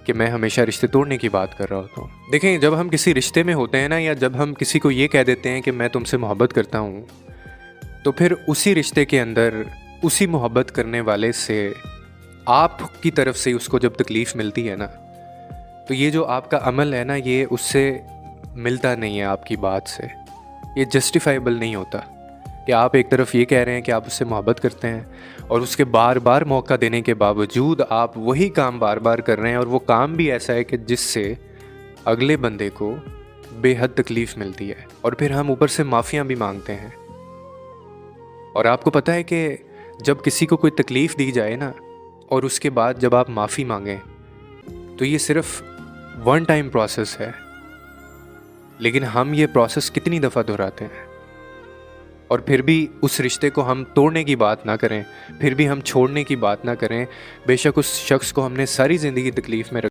कि मैं हमेशा रिश्ते तोड़ने की बात कर रहा होता हूँ। देखें, जब हम किसी रिश्ते में होते हैं ना, या जब हम किसी को ये कह देते हैं कि मैं तुमसे मोहब्बत करता हूँ, तो फिर उसी रिश्ते के अंदर उसी मोहब्बत करने वाले से आपकी तरफ से उसको जब तकलीफ़ मिलती है ना, तो ये जो आपका अमल है ना, ये उससे मिलता नहीं है, आपकी बात से ये जस्टिफाइबल नहीं होता कि आप एक तरफ ये कह रहे हैं कि आप उससे मोहब्बत करते हैं और उसके बार बार मौका देने के बावजूद आप वही काम बार बार कर रहे हैं, और वो काम भी ऐसा है कि जिससे अगले बंदे को बेहद तकलीफ़ मिलती है, और फिर हम ऊपर से माफ़ियाँ भी मांगते हैं। और आपको पता है कि जब किसी को कोई तकलीफ़ दी जाए ना, और उसके बाद जब आप माफ़ी मांगें, तो ये सिर्फ वन टाइम प्रोसेस है, लेकिन हम ये प्रोसेस कितनी दफ़ा दोहराते हैं, और फिर भी उस रिश्ते को हम तोड़ने की बात ना करें, फिर भी हम छोड़ने की बात ना करें। बेशक उस शख्स को हमने सारी ज़िंदगी तकलीफ़ में